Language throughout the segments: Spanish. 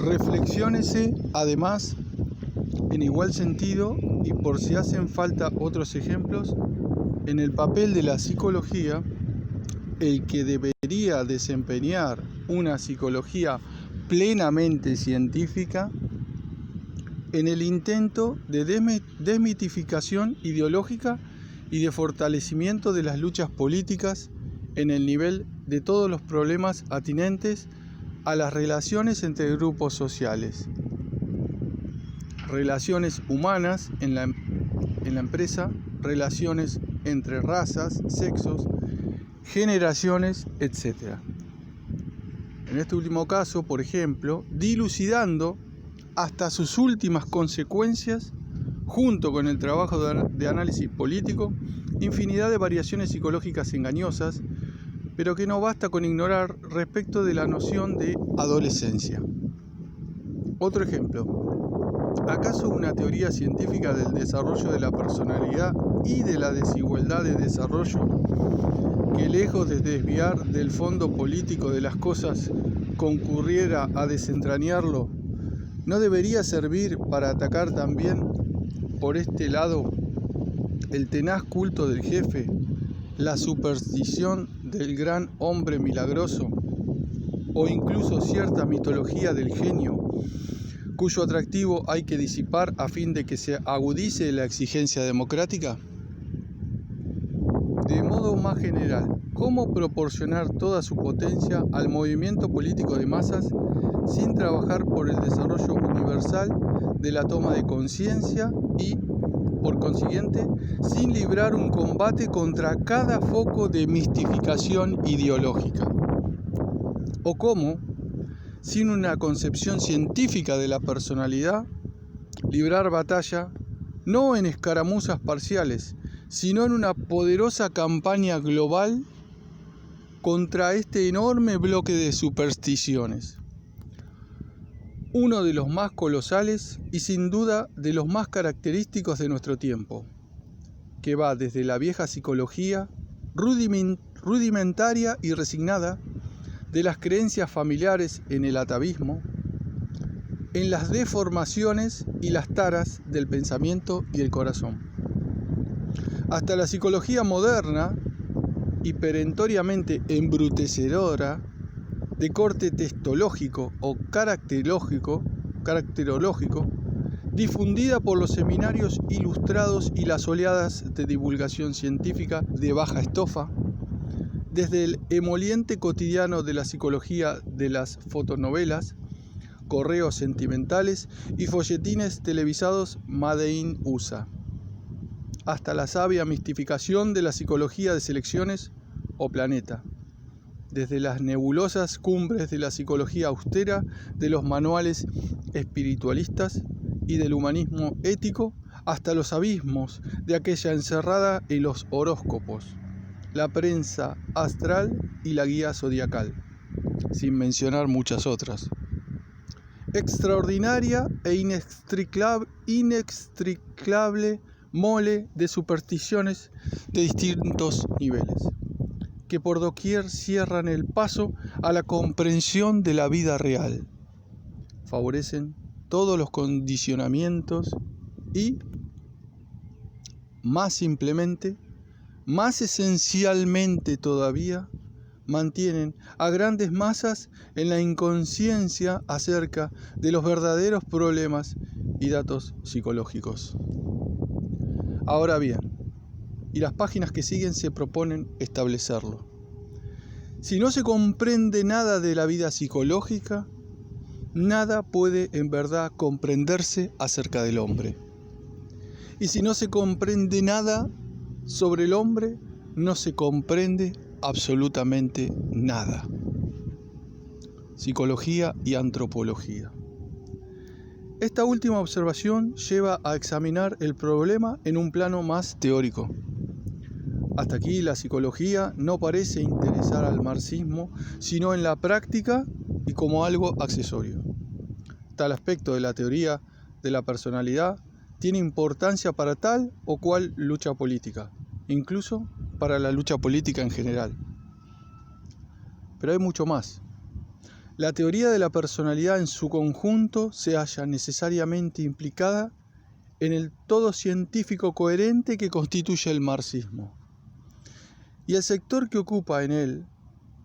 Reflexiónese, además, en igual sentido, y por si hacen falta otros ejemplos, en el papel de la psicología, el que debería desempeñar una psicología plenamente científica, en el intento de desmitificación ideológica y de fortalecimiento de las luchas políticas en el nivel de todos los problemas atinentes a las relaciones entre grupos sociales, relaciones humanas en la empresa, relaciones entre razas, sexos, generaciones, etc. En este último caso, por ejemplo, dilucidando hasta sus últimas consecuencias, junto con el trabajo de análisis político, infinidad de variaciones psicológicas engañosas, pero que no basta con ignorar respecto de la noción de adolescencia. Otro ejemplo. ¿Acaso una teoría científica del desarrollo de la personalidad y de la desigualdad de desarrollo, que lejos de desviar del fondo político de las cosas concurriera a desentrañarlo, no debería servir para atacar también por este lado el tenaz culto del jefe, la superstición del gran hombre milagroso, o incluso cierta mitología del genio, cuyo atractivo hay que disipar a fin de que se agudice la exigencia democrática? De modo más general, ¿cómo proporcionar toda su potencia al movimiento político de masas sin trabajar por el desarrollo universal de la toma de conciencia y, por consiguiente, sin librar un combate contra cada foco de mistificación ideológica? ¿O cómo, sin una concepción científica de la personalidad, librar batalla no en escaramuzas parciales, sino en una poderosa campaña global contra este enorme bloque de supersticiones? Uno de los más colosales y sin duda de los más característicos de nuestro tiempo, que va desde la vieja psicología rudimentaria y resignada, de las creencias familiares en el atavismo, en las deformaciones y las taras del pensamiento y el corazón, hasta la psicología moderna y perentoriamente embrutecedora, de corte testológico o caracterológico, difundida por los seminarios ilustrados y las oleadas de divulgación científica de baja estofa, desde el emoliente cotidiano de la psicología de las fotonovelas, correos sentimentales y folletines televisados Made in USA, hasta la sabia mistificación de la psicología de selecciones o Planeta, desde las nebulosas cumbres de la psicología austera de los manuales espiritualistas y del humanismo ético, hasta los abismos de aquella encerrada en los horóscopos, la prensa astral y la guía zodiacal, sin mencionar muchas otras. Extraordinaria e inextricable mole de supersticiones de distintos niveles, que por doquier cierran el paso a la comprensión de la vida real, favorecen todos los condicionamientos y, más simplemente, más esencialmente todavía, mantienen a grandes masas en la inconsciencia acerca de los verdaderos problemas y datos psicológicos. Ahora bien, y las páginas que siguen se proponen establecerlo. Si no se comprende nada de la vida psicológica, nada puede en verdad comprenderse acerca del hombre. Y si no se comprende nada sobre el hombre, no se comprende absolutamente nada. Psicología y antropología. Esta última observación lleva a examinar el problema en un plano más teórico. Hasta aquí la psicología no parece interesar al marxismo, sino en la práctica y como algo accesorio. Tal aspecto de la teoría de la personalidad tiene importancia para tal o cual lucha política, incluso para la lucha política en general. Pero hay mucho más. la teoría de la personalidad en su conjunto se halla necesariamente implicada en el todo científico coherente que constituye el marxismo. Y el sector que ocupa en él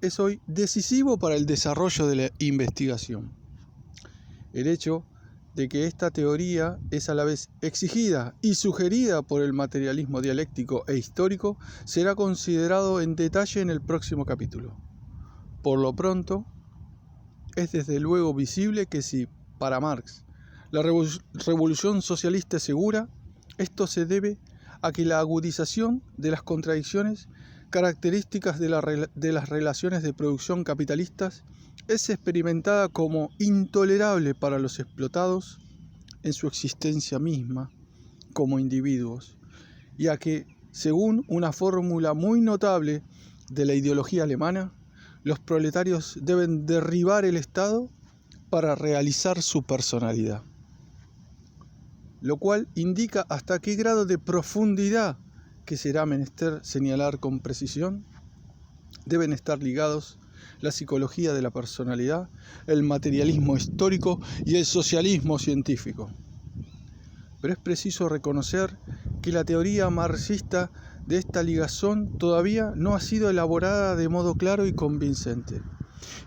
es hoy decisivo para el desarrollo de la investigación. El hecho de que esta teoría es a la vez exigida y sugerida por el materialismo dialéctico e histórico será considerado en detalle en el próximo capítulo. Por lo pronto, es desde luego visible que si, para Marx, la revolución socialista es segura, esto se debe a que la agudización de las contradicciones características de las relaciones de producción capitalistas es experimentada como intolerable para los explotados en su existencia misma como individuos, y a que, según una fórmula muy notable de la ideología alemana, los proletarios deben derribar el Estado para realizar su personalidad, lo cual indica hasta qué grado de profundidad, que será menester señalar con precisión, deben estar ligados la psicología de la personalidad, el materialismo histórico y el socialismo científico. Pero es preciso reconocer que la teoría marxista de esta ligazón todavía no ha sido elaborada de modo claro y convincente.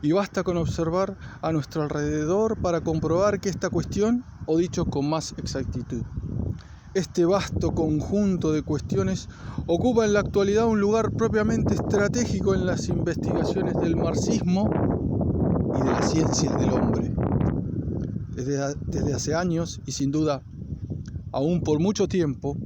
Y basta con observar a nuestro alrededor para comprobar que esta cuestión, o dicho con más exactitud, este vasto conjunto de cuestiones ocupa en la actualidad un lugar propiamente estratégico en las investigaciones del marxismo y de las ciencias del hombre. Desde hace años, y sin duda aún por mucho tiempo,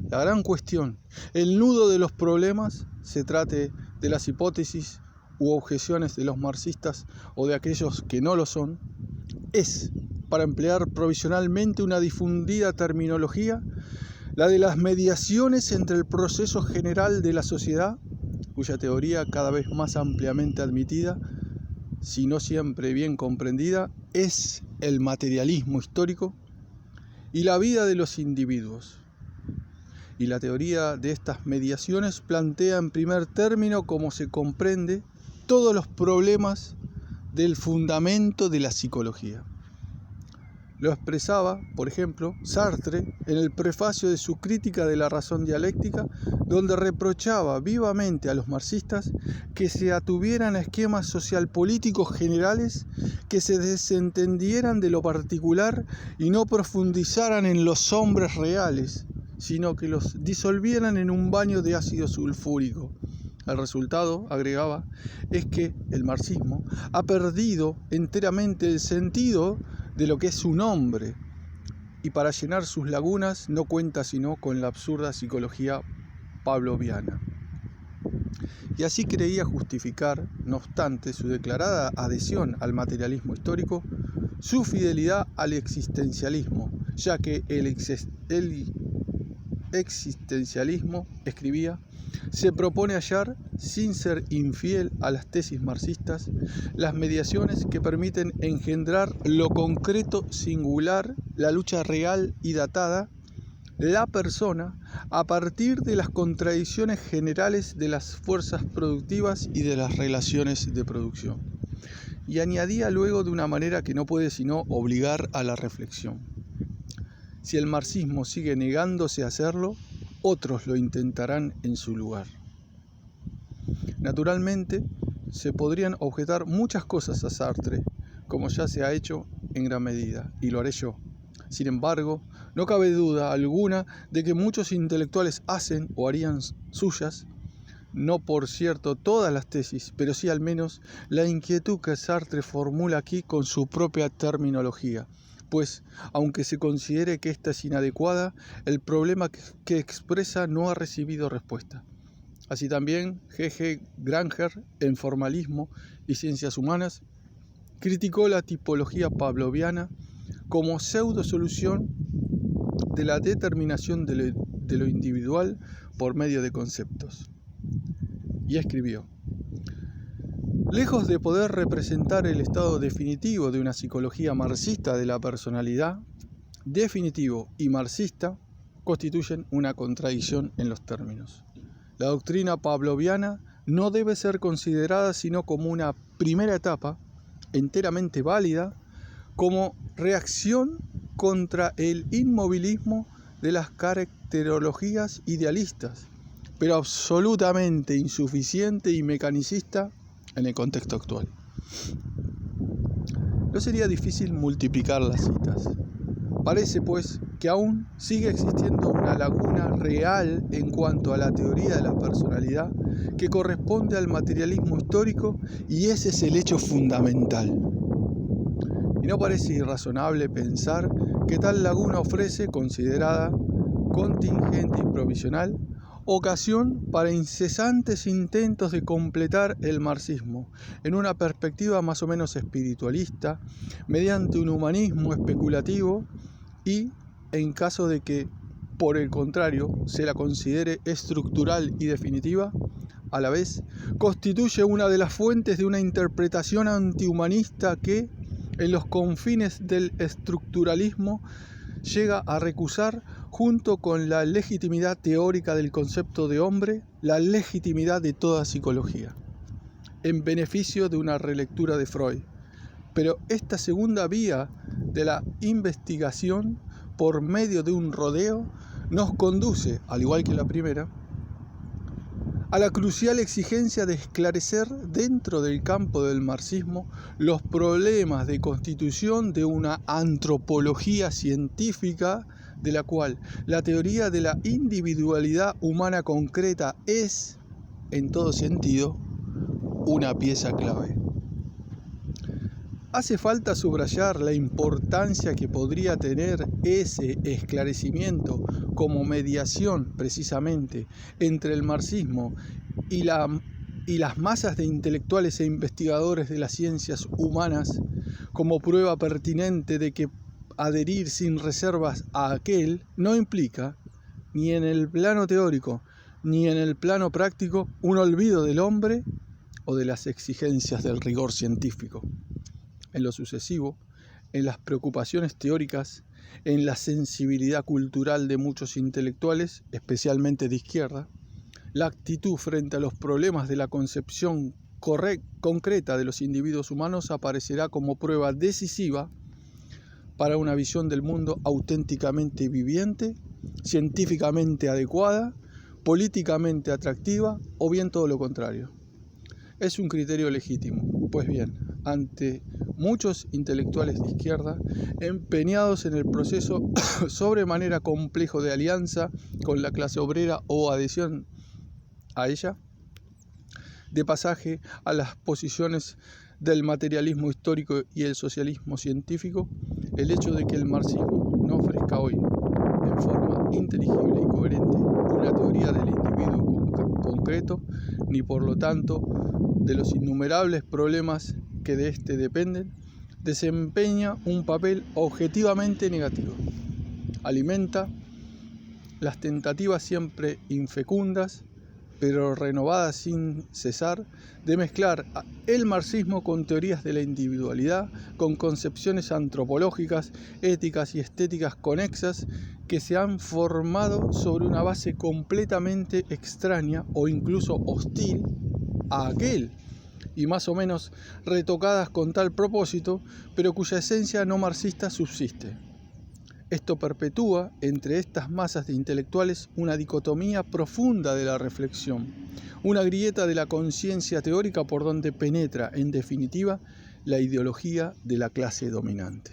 la gran cuestión, el nudo de los problemas, se trate de las hipótesis u objeciones de los marxistas o de aquellos que no lo son, es, para emplear provisionalmente una difundida terminología, la de las mediaciones entre el proceso general de la sociedad, cuya teoría cada vez más ampliamente admitida, si no siempre bien comprendida, es el materialismo histórico, y la vida de los individuos. Y la teoría de estas mediaciones plantea en primer término, como se comprende, todos los problemas del fundamento de la psicología. Lo expresaba, por ejemplo, Sartre en el prefacio de su crítica de la razón dialéctica, donde reprochaba vivamente a los marxistas que se atuvieran a esquemas socialpolíticos generales, que se desentendieran de lo particular y no profundizaran en los hombres reales, sino que los disolvieran en un baño de ácido sulfúrico. El resultado, agregaba, es que el marxismo ha perdido enteramente el sentido de lo que es un hombre, y para llenar sus lagunas no cuenta sino con la absurda psicología pavloviana. Y así creía justificar, no obstante su declarada adhesión al materialismo histórico, su fidelidad al existencialismo, ya que el existencialismo, escribía, se propone hallar, sin ser infiel a las tesis marxistas, las mediaciones que permiten engendrar lo concreto singular, la lucha real y datada, la persona, a partir de las contradicciones generales de las fuerzas productivas y de las relaciones de producción. Y añadía luego de una manera que no puede sino obligar a la reflexión: si el marxismo sigue negándose a hacerlo, otros lo intentarán en su lugar. Naturalmente, se podrían objetar muchas cosas a Sartre, como ya se ha hecho en gran medida, y lo haré yo. Sin embargo, no cabe duda alguna de que muchos intelectuales hacen o harían suyas, no por cierto todas las tesis, pero sí al menos la inquietud que Sartre formula aquí con su propia terminología. Pues, aunque se considere que esta es inadecuada, el problema que expresa no ha recibido respuesta. Así también, G.G. Granger, en Formalismo y Ciencias Humanas, criticó la tipología pavloviana como pseudo-solución de la determinación de lo individual por medio de conceptos. Y escribió: lejos de poder representar el estado definitivo de una psicología marxista de la personalidad, definitivo y marxista constituyen una contradicción en los términos. La doctrina pavloviana no debe ser considerada sino como una primera etapa enteramente válida como reacción contra el inmovilismo de las caracterologías idealistas, pero absolutamente insuficiente y mecanicista en el contexto actual. No sería difícil multiplicar las citas. Parece, pues, que aún sigue existiendo una laguna real en cuanto a la teoría de la personalidad que corresponde al materialismo histórico, y ese es el hecho fundamental. Y no parece irrazonable pensar que tal laguna ofrece, considerada contingente y provisional, ocasión para incesantes intentos de completar el marxismo en una perspectiva más o menos espiritualista, mediante un humanismo especulativo, y en caso de que, por el contrario, se la considere estructural y definitiva, a la vez constituye una de las fuentes de una interpretación antihumanista que, en los confines del estructuralismo, llega a recusar, junto con la legitimidad teórica del concepto de hombre, la legitimidad de toda psicología, en beneficio de una relectura de Freud. Pero esta segunda vía de la investigación, por medio de un rodeo, nos conduce, al igual que la primera, a la crucial exigencia de esclarecer dentro del campo del marxismo los problemas de constitución de una antropología científica, de la cual la teoría de la individualidad humana concreta es, en todo sentido, una pieza clave. Hace falta subrayar la importancia que podría tener ese esclarecimiento como mediación, precisamente, entre el marxismo y las masas de intelectuales e investigadores de las ciencias humanas, como prueba pertinente de que adherir sin reservas a aquel no implica, ni en el plano teórico ni en el plano práctico, un olvido del hombre o de las exigencias del rigor científico. En lo sucesivo, en las preocupaciones teóricas, en la sensibilidad cultural de muchos intelectuales, especialmente de izquierda, la actitud frente a los problemas de la concepción concreta de los individuos humanos aparecerá como prueba decisiva para una visión del mundo auténticamente viviente, científicamente adecuada, políticamente atractiva, o bien todo lo contrario. Es un criterio legítimo. Pues bien, ante muchos intelectuales de izquierda empeñados en el proceso sobremanera complejo de alianza con la clase obrera o adhesión a ella, de pasaje a las posiciones del materialismo histórico y el socialismo científico, el hecho de que el marxismo no ofrezca hoy, en forma inteligible y coherente, una teoría del individuo concreto, ni por lo tanto de los innumerables problemas que de éste dependen, desempeña un papel objetivamente negativo. Alimenta las tentativas siempre infecundas, pero renovadas sin cesar, de mezclar el marxismo con teorías de la individualidad, con concepciones antropológicas, éticas y estéticas conexas que se han formado sobre una base completamente extraña o incluso hostil a aquel, y más o menos retocadas con tal propósito, pero cuya esencia no marxista subsiste. Esto perpetúa entre estas masas de intelectuales una dicotomía profunda de la reflexión, una grieta de la conciencia teórica por donde penetra, en definitiva, la ideología de la clase dominante.